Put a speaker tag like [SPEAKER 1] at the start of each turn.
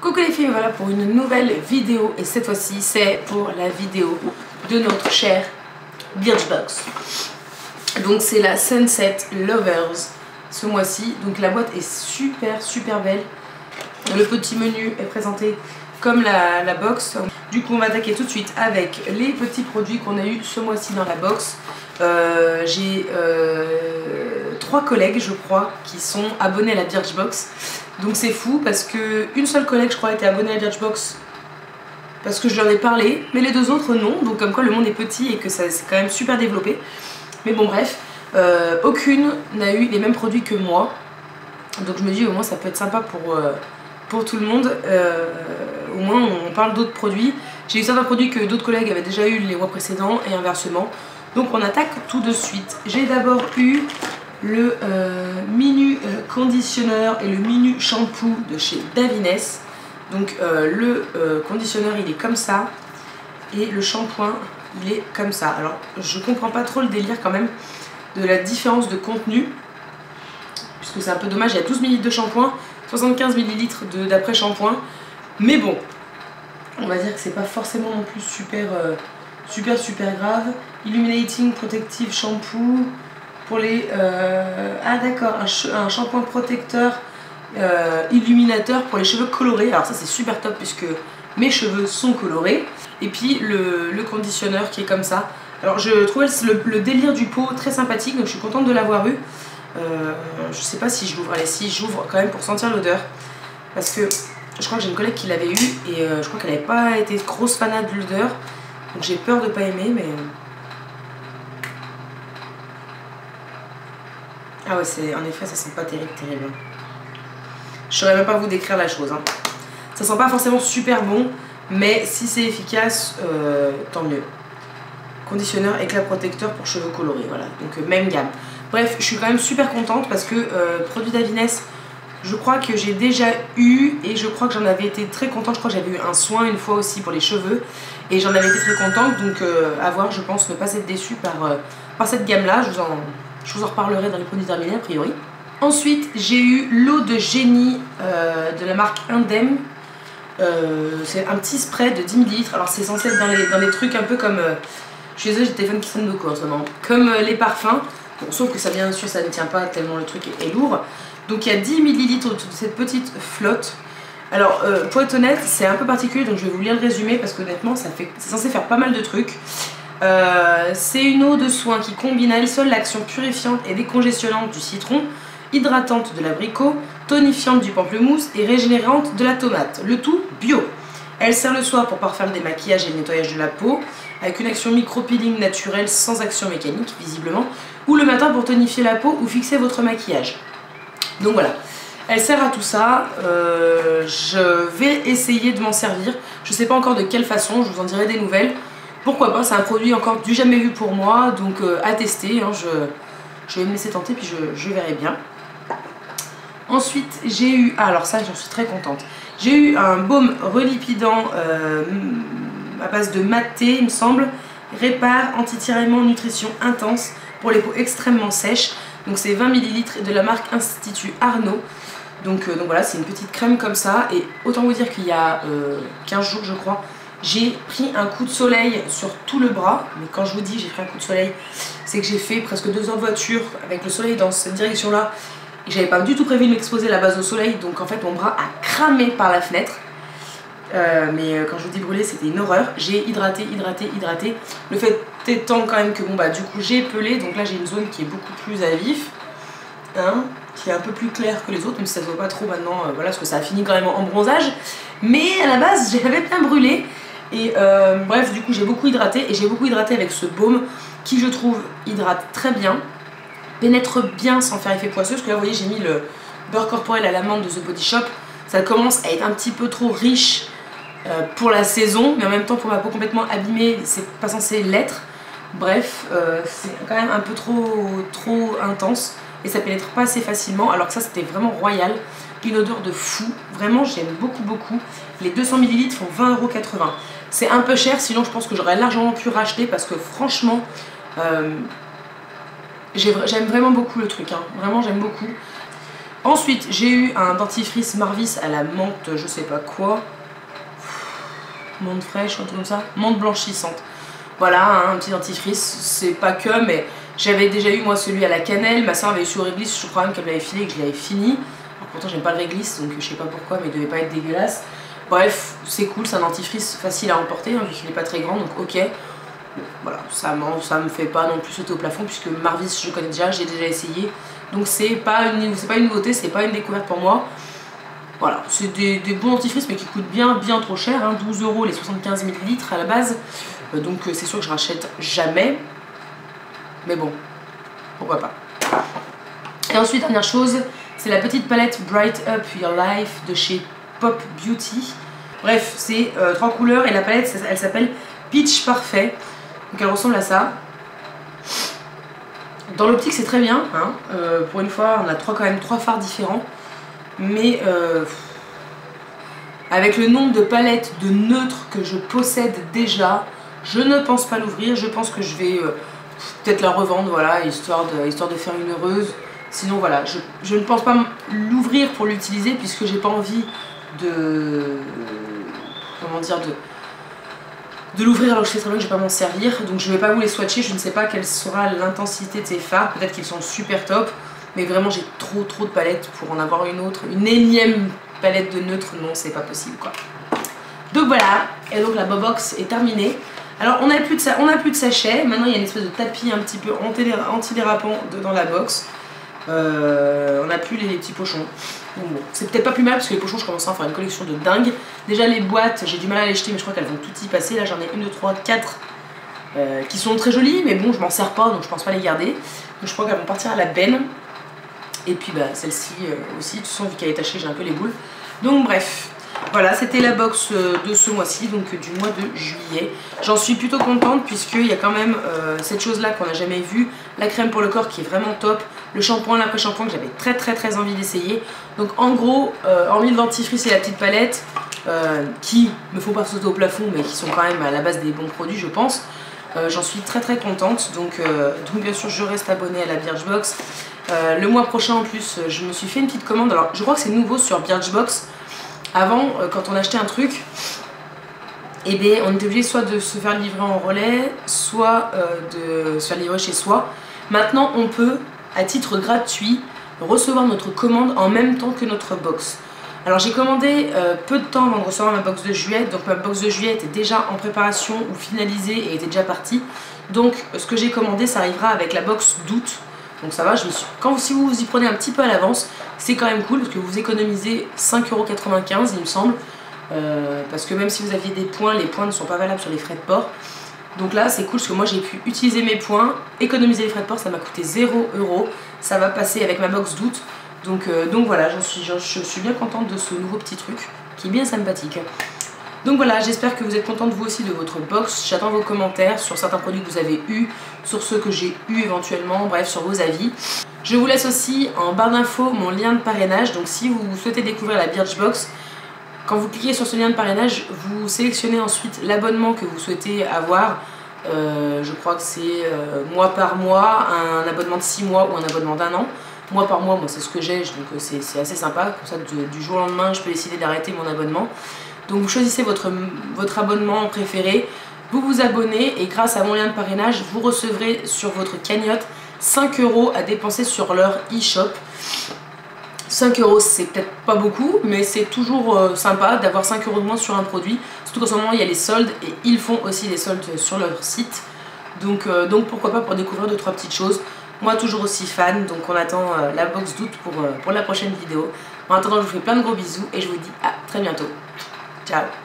[SPEAKER 1] Coucou les filles, voilà pour une nouvelle vidéo et cette fois-ci c'est pour la vidéo de notre cher Birchbox. Donc c'est la Sunset Lovers ce mois-ci, donc la boîte est super belle. Le petit menu est présenté comme la box. Du coup on va attaquer tout de suite avec les petits produits qu'on a eu ce mois-ci dans la box. J'ai 3 collègues je crois qui sont abonnés à la Birchbox. Donc c'est fou parce que une seule collègue je crois était abonnée à la Birchbox parce que je leur ai parlé, mais les deux autres non, donc comme quoi le monde est petit et que ça c'est quand même super développé. Mais bon bref, aucune n'a eu les mêmes produits que moi, donc je me dis au moins ça peut être sympa pour tout le monde, au moins on parle d'autres produits. J'ai eu certains produits que d'autres collègues avaient déjà eu les mois précédents et inversement, donc on attaque tout de suite. J'ai d'abord eu le mini conditionneur et le mini shampoo de chez Davines. Donc le conditionneur il est comme ça et le shampoing il est comme ça. Alors je comprends pas trop le délire quand même de la différence de contenu, puisque c'est un peu dommage, il y a 12 ml de shampoing, 75 ml d'après shampoing, mais bon on va dire que c'est pas forcément non plus super grave. Illuminating Protective Shampoo pour les ah d'accord, un shampoing protecteur illuminateur pour les cheveux colorés. Alors ça c'est super top puisque mes cheveux sont colorés. Et puis le conditionneur qui est comme ça. Alors je trouvais le délire du pot très sympathique, donc je suis contente de l'avoir eu. Je sais pas si je l'ouvre, allez si j'ouvre quand même pour sentir l'odeur, parce que je crois que j'ai une collègue qui l'avait eu et je crois qu'elle n'avait pas été grosse fanade de l'odeur, donc j'ai peur de pas aimer, mais ah ouais, c'est en effet ça sent pas terrible. Je saurais même pas vous décrire la chose, hein. Ça sent pas forcément super bon, mais si c'est efficace, tant mieux. Conditionneur éclat protecteur pour cheveux colorés, voilà, donc même gamme. Bref, je suis quand même super contente parce que produit Davines, je crois que j'ai déjà eu et je crois que j'en avais été très contente. Je crois que j'avais eu un soin une fois aussi pour les cheveux et j'en avais été très contente, donc à voir, je pense ne pas être déçue par cette gamme là. Je vous en reparlerai dans les produits terminés a priori. Ensuite j'ai eu l'eau de génie de la marque Indem. C'est un petit spray de 10 ml. Alors c'est censé être dans les trucs un peu comme je suis désolée, j'ai le téléphone qui sonne beaucoup en ce moment, comme les parfums. Bon, sauf que ça bien sûr ça ne tient pas tellement le truc est lourd. Donc il y a 10 ml de cette petite flotte. Alors pour être honnête c'est un peu particulier, donc je vais vous lire le résumé parce qu'honnêtement c'est censé faire pas mal de trucs. C'est une eau de soin qui combine à elle seule l'action purifiante et décongestionnante du citron, hydratante de l'abricot, tonifiante du pamplemousse et régénérante de la tomate, le tout bio. Elle sert le soir pour parfaire le démaquillage et le nettoyage de la peau, avec une action micro-peeling naturelle sans action mécanique visiblement, ou le matin pour tonifier la peau ou fixer votre maquillage. Donc voilà, elle sert à tout ça. Je vais essayer de m'en servir, je sais pas encore de quelle façon, je vous en dirai des nouvelles. Pourquoi pas, c'est un produit encore du jamais vu pour moi, donc à tester, hein, je vais me laisser tenter puis je verrai bien. Ensuite j'ai eu, ah, alors ça j'en suis très contente, j'ai eu un baume relipidant à base de maté il me semble, répare, anti-tiraillement, nutrition intense pour les peaux extrêmement sèches. Donc c'est 20 ml de la marque Institut Arnaud. Donc voilà, c'est une petite crème comme ça. Et autant vous dire qu'il y a 15 jours je crois, j'ai pris un coup de soleil sur tout le bras. Mais quand je vous dis j'ai pris un coup de soleil, c'est que j'ai fait presque 2 heures de voiture avec le soleil dans cette direction là. Et j'avais pas du tout prévu de m'exposer la base au soleil, donc en fait mon bras a cramé par la fenêtre. Mais quand je vous dis brûler c'était une horreur. J'ai hydraté. Le fait étant quand même que bon bah du coup j'ai pelé, donc là j'ai une zone qui est beaucoup plus à vif, hein, qui est un peu plus claire que les autres, même si ça se voit pas trop maintenant, voilà, parce que ça a fini quand même en bronzage. Mais à la base j'avais bien brûlé. Et bref, du coup j'ai beaucoup hydraté, et j'ai beaucoup hydraté avec ce baume qui je trouve hydrate très bien, pénètre bien sans faire effet poisseux, parce que là vous voyez j'ai mis le beurre corporel à l'amande de The Body Shop. Ça commence à être un petit peu trop riche pour la saison, mais en même temps pour ma peau complètement abîmée c'est pas censé l'être. Bref, c'est quand même un peu trop intense et ça pénètre pas assez facilement, alors que ça c'était vraiment royal, une odeur de fou, vraiment j'aime beaucoup. Les 200 ml font 20,80 €. C'est un peu cher, sinon je pense que j'aurais largement pu racheter parce que franchement j'aime vraiment beaucoup le truc, hein. Vraiment j'aime beaucoup. Ensuite, j'ai eu un dentifrice Marvis à la menthe, je sais pas quoi. Menthe fraîche, un truc comme ça. Menthe blanchissante. Voilà, hein, un petit dentifrice. C'est pas que, mais j'avais déjà eu moi celui à la cannelle. Ma soeur avait eu sur réglisse, je crois même qu'elle m'avait filé et que je l'avais fini. Alors, pourtant, j'aime pas le réglisse, donc je sais pas pourquoi, mais il devait pas être dégueulasse. Bref, c'est cool, c'est un dentifrice facile à emporter, hein, vu qu'il est pas très grand, donc ok. Bon, voilà, ça me fait pas non plus sauter au plafond, puisque Marvis, je connais déjà, j'ai déjà essayé. Donc c'est pas une nouveauté, c'est pas une découverte pour moi. Voilà, c'est des bons dentifrices mais qui coûtent bien trop cher, hein, 12 € les 75 ml à la base. Donc c'est sûr que je rachète jamais. Mais bon, pourquoi pas. Et ensuite, dernière chose, c'est la petite palette Bright Up Your Life de chez Pop Beauty. Bref, c'est 3 couleurs et la palette, elle s'appelle Peach Parfait. Donc elle ressemble à ça. Dans l'optique c'est très bien, hein. Pour une fois on a quand même 3 fards différents, mais avec le nombre de palettes de neutres que je possède déjà, je ne pense pas l'ouvrir. Je pense que je vais peut-être la revendre, voilà, histoire de faire une heureuse. Sinon voilà, je ne pense pas l'ouvrir pour l'utiliser, puisque j'ai pas envie de... comment dire, de l'ouvrir alors que je sais très bien que je vais pas m'en servir. Donc je vais pas vous les swatcher, je ne sais pas quelle sera l'intensité de ces fards. Peut-être qu'ils sont super top, mais vraiment j'ai trop de palettes pour en avoir une autre. Une énième palette de neutre, non, c'est pas possible quoi. Donc voilà, et donc la Bobox est terminée. Alors on n'a plus de sachet, maintenant il y a une espèce de tapis un petit peu antidérapant dans la box. On n'a plus les petits pochons. Donc bon, c'est peut-être pas plus mal parce que les pochons je commence à faire une collection de dingue. Déjà les boîtes, j'ai du mal à les jeter, mais je crois qu'elles vont tout y passer. Là j'en ai 1, 2, 3, 4 qui sont très jolies, mais bon je m'en sers pas donc je pense pas les garder. Donc je crois qu'elles vont partir à la benne. Et puis bah celle-ci aussi, de toute façon vu qu'elle est tachée j'ai un peu les boules. Donc bref, voilà, c'était la box de ce mois-ci, donc du mois de juillet. J'en suis plutôt contente puisqu'il y a quand même cette chose-là qu'on n'a jamais vue. La crème pour le corps qui est vraiment top. Le shampoing, l'après-shampoing que j'avais très envie d'essayer. Donc en gros, hormis le dentifrice et la petite palette, qui me font pas sauter au plafond, mais qui sont quand même à la base des bons produits je pense, j'en suis très contente. Donc bien sûr je reste abonnée à la Birchbox. Le mois prochain en plus, je me suis fait une petite commande. Alors je crois que c'est nouveau sur Birchbox. Avant, quand on achetait un truc, eh bien, on était obligé soit de se faire livrer en relais, soit de se faire livrer chez soi. Maintenant, on peut, à titre gratuit, recevoir notre commande en même temps que notre box. Alors j'ai commandé peu de temps avant de recevoir ma box de juillet, donc ma box de juillet était déjà en préparation ou finalisée et était déjà partie. Donc ce que j'ai commandé, ça arrivera avec la box d'août. Donc ça va, si vous vous y prenez un petit peu à l'avance, c'est quand même cool parce que vous économisez 5,95 € il me semble. Parce que même si vous aviez des points, les points ne sont pas valables sur les frais de port. Donc là c'est cool parce que moi j'ai pu utiliser mes points, économiser les frais de port, ça m'a coûté 0 €. Ça va passer avec ma box d'août. Donc voilà, je suis bien contente de ce nouveau petit truc qui est bien sympathique. Donc voilà, j'espère que vous êtes contente vous aussi de votre box. J'attends vos commentaires sur certains produits que vous avez eu, sur ceux que j'ai eu éventuellement, bref, sur vos avis. Je vous laisse aussi en barre d'infos mon lien de parrainage. Donc si vous souhaitez découvrir la Birchbox, quand vous cliquez sur ce lien de parrainage, vous sélectionnez ensuite l'abonnement que vous souhaitez avoir. Je crois que c'est mois par mois, un abonnement de 6 mois ou un abonnement d'1 an. Mois par mois, moi c'est ce que j'ai, donc c'est assez sympa. Comme ça, du jour au lendemain, je peux décider d'arrêter mon abonnement. Donc vous choisissez votre abonnement préféré, vous vous abonnez et grâce à mon lien de parrainage, vous recevrez sur votre cagnotte 5 € à dépenser sur leur e-shop. 5 € c'est peut-être pas beaucoup, mais c'est toujours sympa d'avoir 5 € de moins sur un produit. Surtout qu'en ce moment il y a les soldes et ils font aussi des soldes sur leur site. Donc pourquoi pas pour découvrir 2-3 petites choses. Moi toujours aussi fan, donc on attend la box d'août pour la prochaine vidéo. En attendant je vous fais plein de gros bisous et je vous dis à très bientôt. Ciao.